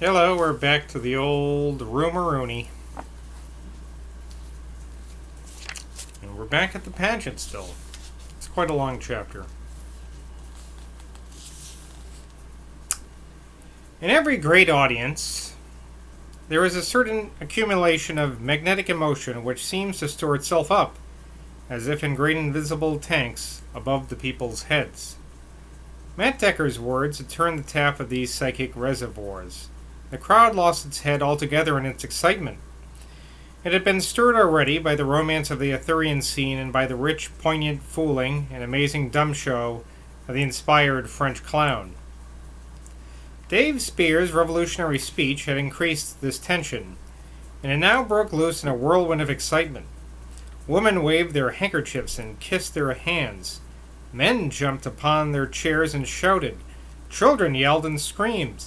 Hello, we're back to the old Roomaroony. And we're back at the pageant still. It's quite a long chapter. In every great audience, there is a certain accumulation of magnetic emotion which seems to store itself up, as if in great invisible tanks above the people's heads. Matt Decker's words had turned the tap of these psychic reservoirs. The crowd lost its head altogether in its excitement. It had been stirred already by the romance of the Arthurian scene and by the rich, poignant fooling and amazing dumb show of the inspired French clown. Dave Spear's revolutionary speech had increased this tension, and it now broke loose in a whirlwind of excitement. Women waved their handkerchiefs and kissed their hands. Men jumped upon their chairs and shouted. Children yelled and screamed.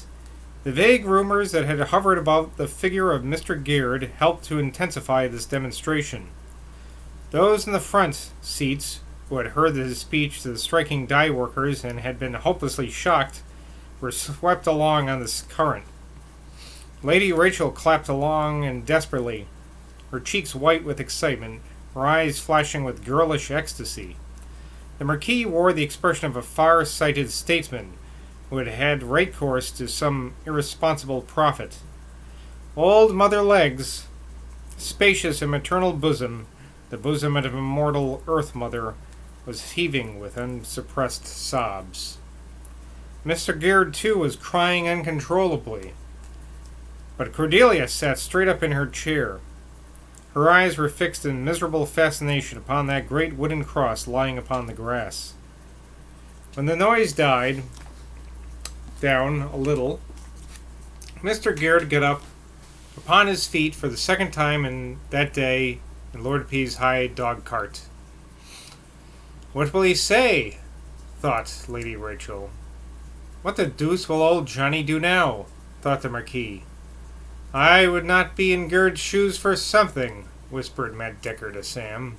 The vague rumors that had hovered about the figure of Mr. Geard helped to intensify this demonstration. Those in the front seats, who had heard his speech to the striking dye workers and had been hopelessly shocked, were swept along on this current. Lady Rachel clapped along and desperately, her cheeks white with excitement, her eyes flashing with girlish ecstasy. The Marquis wore the expression of a far-sighted statesman who had had recourse to some irresponsible prophet. Old Mother Legs, spacious in maternal bosom, the bosom of an immortal Earth Mother, was heaving with unsuppressed sobs. Mr. Geard, too, was crying uncontrollably. But Cordelia sat straight up in her chair. Her eyes were fixed in miserable fascination upon that great wooden cross lying upon the grass. When the noise died down a little, Mr. Geard got up upon his feet for the second time in that day in Lord P's high dog-cart. "What will he say?" thought Lady Rachel. "What the deuce will old Johnny do now?" thought the Marquis. "I would not be in Geard's shoes for something," whispered Matt Decker to Sam.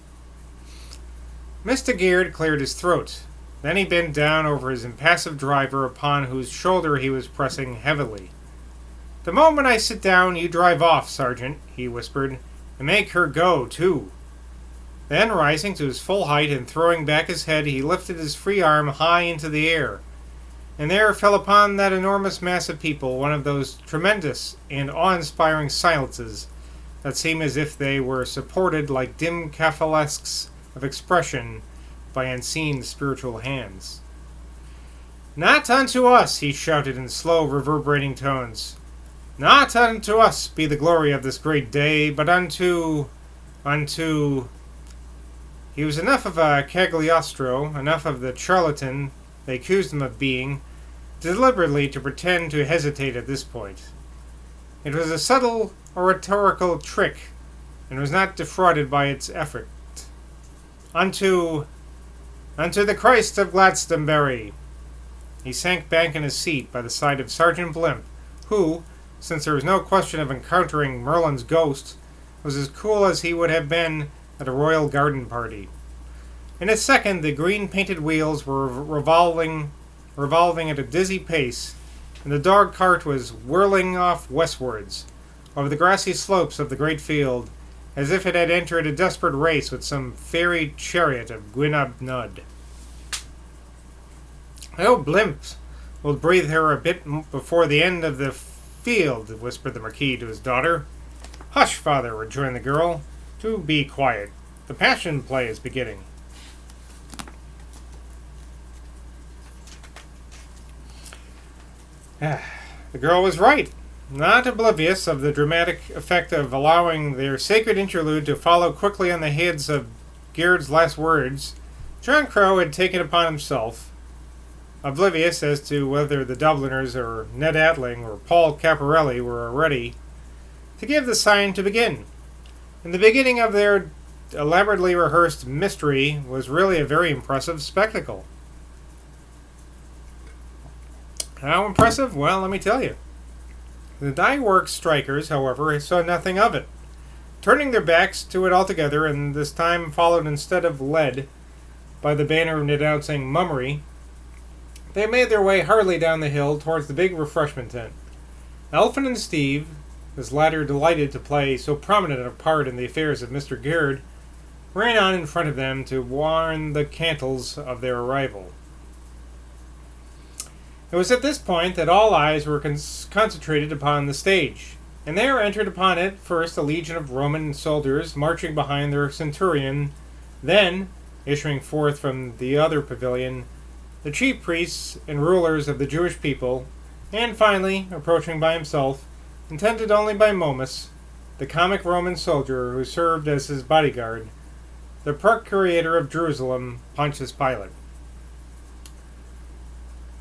Mr. Geard cleared his throat. Then he bent down over his impassive driver upon whose shoulder he was pressing heavily. "The moment I sit down, you drive off, Sergeant," he whispered, "and make her go, too." Then, rising to his full height and throwing back his head, he lifted his free arm high into the air. And there fell upon that enormous mass of people one of those tremendous and awe-inspiring silences that seem as if they were supported like dim catafalques of expression by unseen spiritual hands. "Not unto us," he shouted in slow, reverberating tones. "Not unto us be the glory of this great day, but unto... He was enough of a Cagliostro, enough of the charlatan they accused him of being, deliberately to pretend to hesitate at this point. It was a subtle oratorical trick, and was not defrauded by its effort. Unto the Christ of Glastonbury." He sank back in his seat by the side of Sergeant Blimp, who, since there was no question of encountering Merlin's ghost, was as cool as he would have been at a royal garden party. In a second, the green-painted wheels were revolving at a dizzy pace, and the dog-cart was whirling off westwards, over the grassy slopes of the great field, as if it had entered a desperate race with some fairy chariot of Gwynab Nud. "I hope Blimp will breathe her a bit before the end of the field," whispered the Marquis to his daughter. "Hush, father," rejoined the girl. "Do be quiet. The passion play is beginning." The girl was right. Not oblivious of the dramatic effect of allowing their sacred interlude to follow quickly on the heads of Geard's last words, John Crow had taken upon himself, oblivious as to whether the Dubliners or Ned Atling or Paul Caporelli were ready, to give the sign to begin. And the beginning of their elaborately rehearsed mystery was really a very impressive spectacle. How impressive? Well, let me tell you. The dye-work strikers, however, saw nothing of it, turning their backs to it altogether, and this time followed instead of led by the banner denouncing mummery. They made their way hurriedly down the hill towards the big refreshment tent. Elfin and Steve, this latter delighted to play so prominent a part in the affairs of Mr. Gerd, ran on in front of them to warn the Cantles of their arrival. It was at this point that all eyes were concentrated upon the stage, and there entered upon it first a legion of Roman soldiers marching behind their centurion, then, issuing forth from the other pavilion, the chief priests and rulers of the Jewish people, and finally, approaching by himself, attended only by Momus, the comic Roman soldier who served as his bodyguard, the procurator of Jerusalem, Pontius Pilate.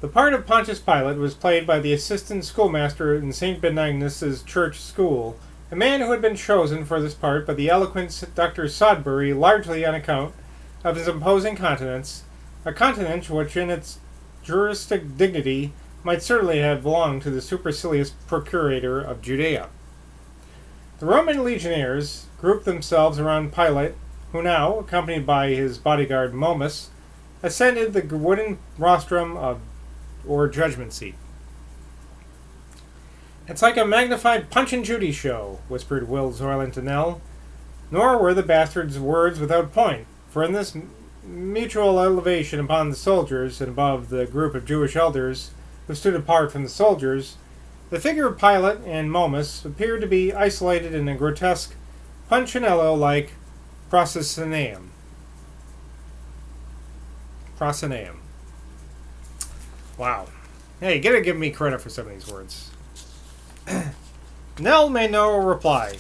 The part of Pontius Pilate was played by the assistant schoolmaster in St. Benignus's church school, a man who had been chosen for this part by the eloquent Dr. Sodbury largely on account of his imposing countenance, a countenance which in its juristic dignity might certainly have belonged to the supercilious procurator of Judea. The Roman legionaries grouped themselves around Pilate, who now, accompanied by his bodyguard Momus, ascended the wooden rostrum or judgment seat. "It's like a magnified Punch and Judy show," whispered Will Zoylan to Nell. Nor were the bastard's words without point, for in this mutual elevation upon the soldiers and above the group of Jewish elders who stood apart from the soldiers, the figure of Pilate and Momus appeared to be isolated in a grotesque Punchinello-like proscenium. Wow. Hey, you gotta give me credit for some of these words. Nell made no reply.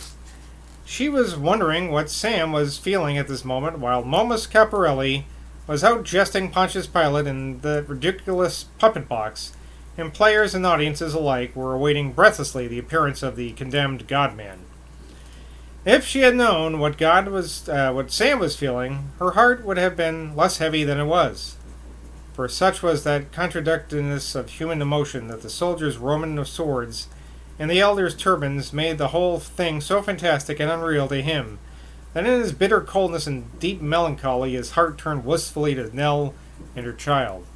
She was wondering what Sam was feeling at this moment, while Momus Caparelli was out jesting Pontius Pilate in the ridiculous puppet box, and players and audiences alike were awaiting breathlessly the appearance of the condemned God-man. If she had known what Sam was feeling, her heart would have been less heavy than it was. For such was that contradictedness of human emotion that the soldiers' Roman swords and the elders' turbans made the whole thing so fantastic and unreal to him that in his bitter coldness and deep melancholy his heart turned wistfully to Nell and her child.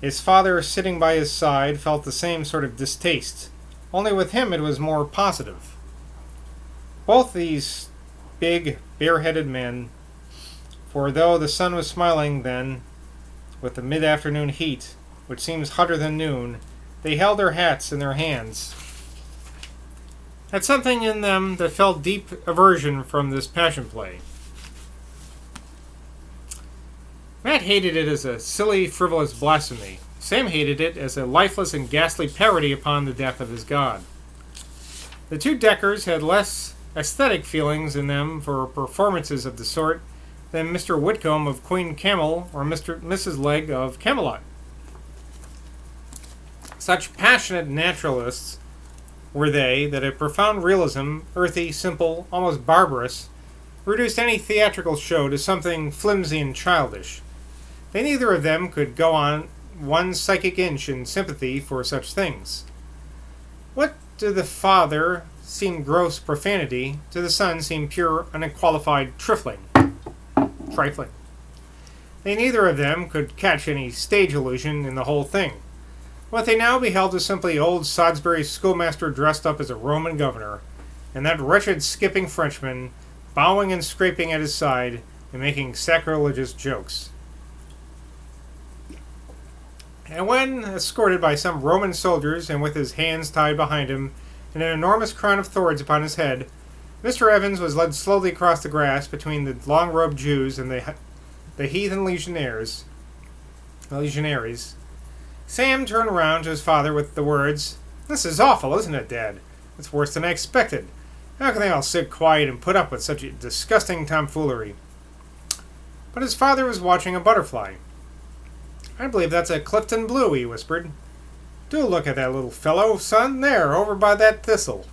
His father, sitting by his side, felt the same sort of distaste, only with him it was more positive. Both these big, bare-headed men, for though the sun was smiling then, with the mid-afternoon heat, which seems hotter than noon, they held their hats in their hands, had something in them that felt deep aversion from this passion play. Matt hated it as a silly, frivolous blasphemy. Sam hated it as a lifeless and ghastly parody upon the death of his god. The two Deckers had less aesthetic feelings in them for performances of the sort than Mr. Whitcomb of Queen Camel or Mrs. Legg of Camelot. Such passionate naturalists were they that a profound realism, earthy, simple, almost barbarous, reduced any theatrical show to something flimsy and childish. They neither of them could go on one psychic inch in sympathy for such things. What to the father seemed gross profanity, to the son seemed pure, unqualified trifling. They neither of them could catch any stage illusion in the whole thing. What they now beheld was simply old Salisbury's schoolmaster dressed up as a Roman governor, and that wretched skipping Frenchman bowing and scraping at his side and making sacrilegious jokes. And when, escorted by some Roman soldiers and with his hands tied behind him and an enormous crown of thorns upon his head, Mr. Evans was led slowly across the grass between the long-robed Jews and the heathen legionaries, Sam turned round to his father with the words, "This is awful, isn't it, Dad? It's worse than I expected. How can they all sit quiet and put up with such disgusting tomfoolery?" But his father was watching a butterfly. "I believe that's a Clifton blue," he whispered. "Do look at that little fellow, son, there, over by that thistle."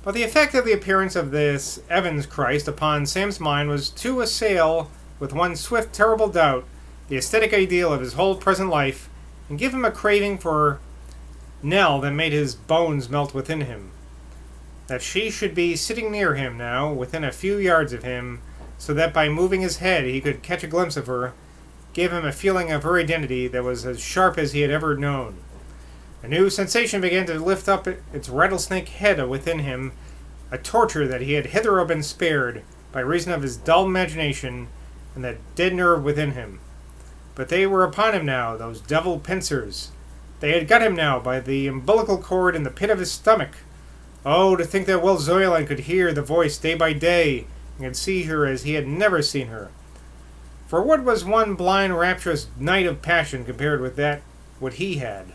But the effect of the appearance of this Evans Christ upon Sam's mind was to assail with one swift, terrible doubt the aesthetic ideal of his whole present life, and give him a craving for Nell that made his bones melt within him. That she should be sitting near him now, within a few yards of him, so that by moving his head he could catch a glimpse of her, gave him a feeling of her identity that was as sharp as he had ever known. A new sensation began to lift up its rattlesnake head within him, a torture that he had hitherto been spared by reason of his dull imagination and that dead nerve within him. But they were upon him now, those devil pincers. They had got him now by the umbilical cord in the pit of his stomach. Oh, to think that Will Zoyland could hear the voice day by day, and could see her as he had never seen her. For what was one blind, rapturous night of passion compared with that what he had?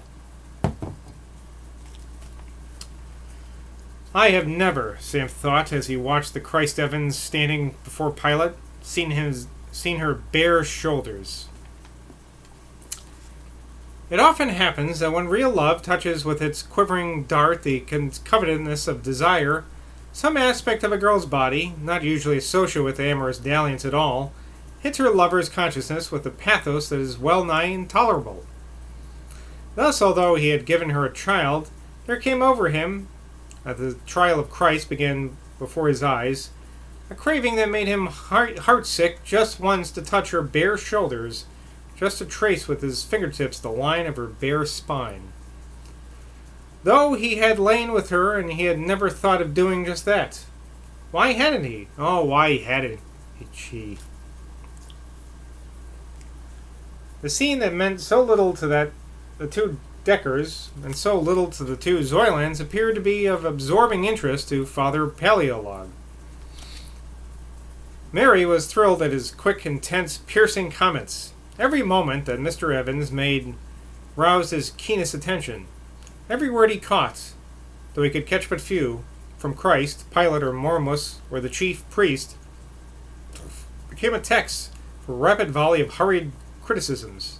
I have never, Sam thought as he watched the Christ Evans standing before Pilate, seen her bare shoulders. It often happens that when real love touches with its quivering dart the covetousness of desire, some aspect of a girl's body, not usually associated with amorous dalliance at all, hits her lover's consciousness with a pathos that is well nigh intolerable. Thus, although he had given her a child, there came over him, as the trial of Christ began before his eyes, a craving that made him heartsick just once to touch her bare shoulders, just to trace with his fingertips the line of her bare spine. Though he had lain with her, and he had never thought of doing just that. Why hadn't he? Oh, why hadn't she? The scene that meant so little to the two Deckers, and so little to the two Zoylands, appeared to be of absorbing interest to Father Paleologue. Mary was thrilled at his quick, intense, piercing comments. Every moment that Mr. Evans made roused his keenest attention. Every word he caught, though he could catch but few, from Christ, Pilate, or Mormus, or the chief priest, became a text for a rapid volley of hurried criticisms.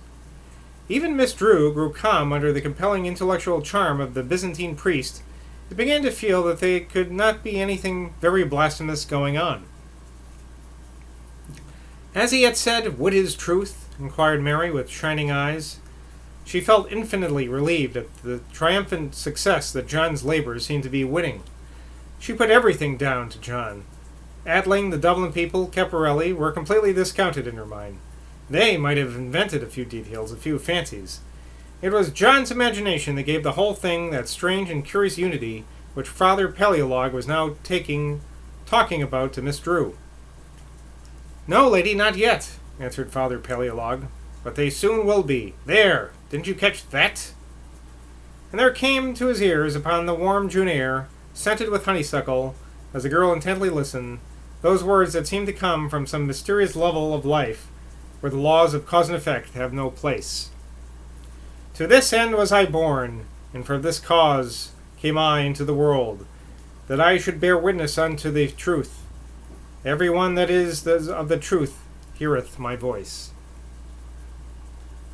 Even Miss Drew grew calm under the compelling intellectual charm of the Byzantine priest, and began to feel that there could not be anything very blasphemous going on. Has he yet said, "What is truth?" inquired Mary with shining eyes. She felt infinitely relieved at the triumphant success that John's labors seemed to be winning. She put everything down to John. Atling, the Dublin people, Caporelli, were completely discounted in her mind. They might have invented a few details, a few fancies. It was John's imagination that gave the whole thing that strange and curious unity which Father Paleologue was now talking about to Miss Drew. "No, lady, not yet," answered Father Paleologue, "but they soon will be. There! Didn't you catch that?" And there came to his ears, upon the warm June air, scented with honeysuckle, as the girl intently listened, those words that seemed to come from some mysterious level of life, where the laws of cause and effect have no place. "To this end was I born, and for this cause came I into the world, that I should bear witness unto the truth. Every one that is of the truth heareth my voice."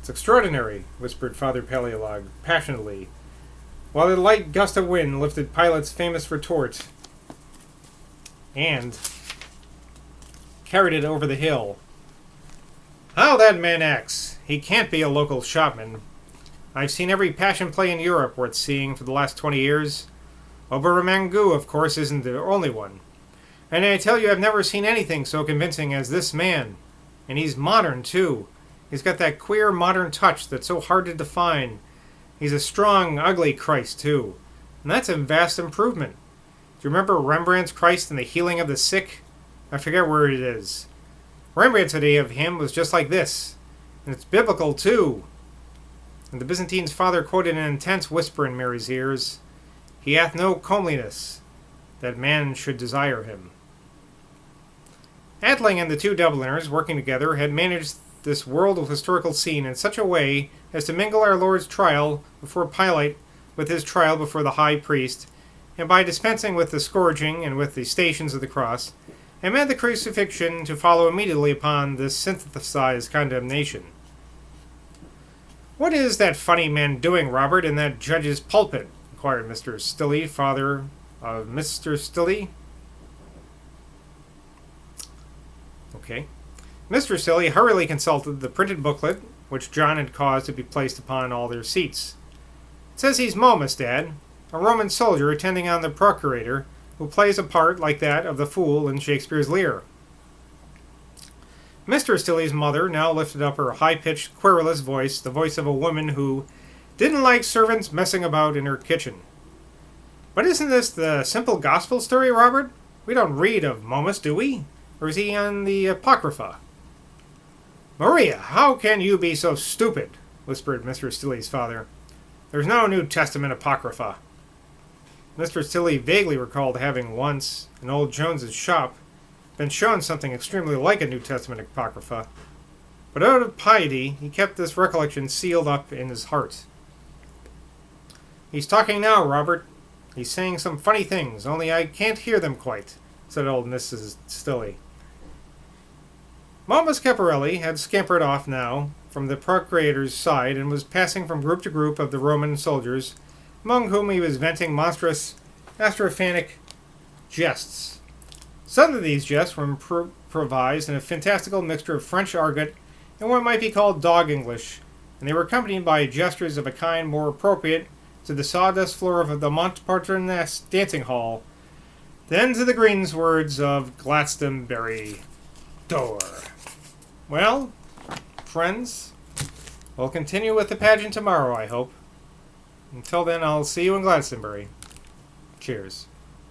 "It's extraordinary," whispered Father Paleologue, passionately, while a light gust of wind lifted Pilate's famous retort and carried it over the hill. "How that man acts! He can't be a local shopman. I've seen every passion play in Europe worth seeing for the last 20 years. Oberamangou, of course, isn't the only one. And I tell you I've never seen anything so convincing as this man. And he's modern, too. He's got that queer modern touch that's so hard to define. He's a strong, ugly Christ, too. And that's a vast improvement. Do you remember Rembrandt's Christ and the healing of the sick? I forget where it is. Rembrandt's idea of him was just like this. And it's biblical, too." And the Byzantine's father quoted an intense whisper in Mary's ears. "He hath no comeliness, that man should desire him." Atling and the two Dubliners, working together, had managed this world of historical scene in such a way as to mingle our Lord's trial before Pilate with his trial before the high priest, and by dispensing with the scourging and with the stations of the cross, and meant the crucifixion to follow immediately upon this synthesized condemnation. "What is that funny man doing, Robert, in that judge's pulpit?" inquired Mr. Stilley, father of Mr. Stilley. Okay. Mr. Stilley hurriedly consulted the printed booklet which John had caused to be placed upon all their seats. "It says he's Momus, Dad, a Roman soldier attending on the procurator, who plays a part like that of the fool in Shakespeare's Lear." Mr. Stilley's mother now lifted up her high-pitched, querulous voice, the voice of a woman who, Didn't like servants messing about in her kitchen. But isn't this the simple gospel story, Robert? We don't read of Momus, do we? Or is he on the Apocrypha? Maria, how can you be so stupid? Whispered Mr. Stilley's father. There's no New Testament Apocrypha. Mr. Stilley vaguely recalled having once, in old Jones's shop, been shown something extremely like a New Testament Apocrypha, but out of piety he kept this recollection sealed up in his heart. He's talking now, Robert. He's saying some funny things, only I can't hear them quite, said old Mrs. Stilley. Momus Caporelli had scampered off now from the procurator's side and was passing from group to group of the Roman soldiers, among whom he was venting monstrous, astrophanic jests. Some of these jests were improvised in a fantastical mixture of French argot and what might be called dog English, and they were accompanied by gestures of a kind more appropriate to the sawdust floor of the Montparnasse dancing hall than to the greenswards of Glastonbury door. Well, friends, we'll continue with the pageant tomorrow, I hope. Until then, I'll see you in Glastonbury. Cheers.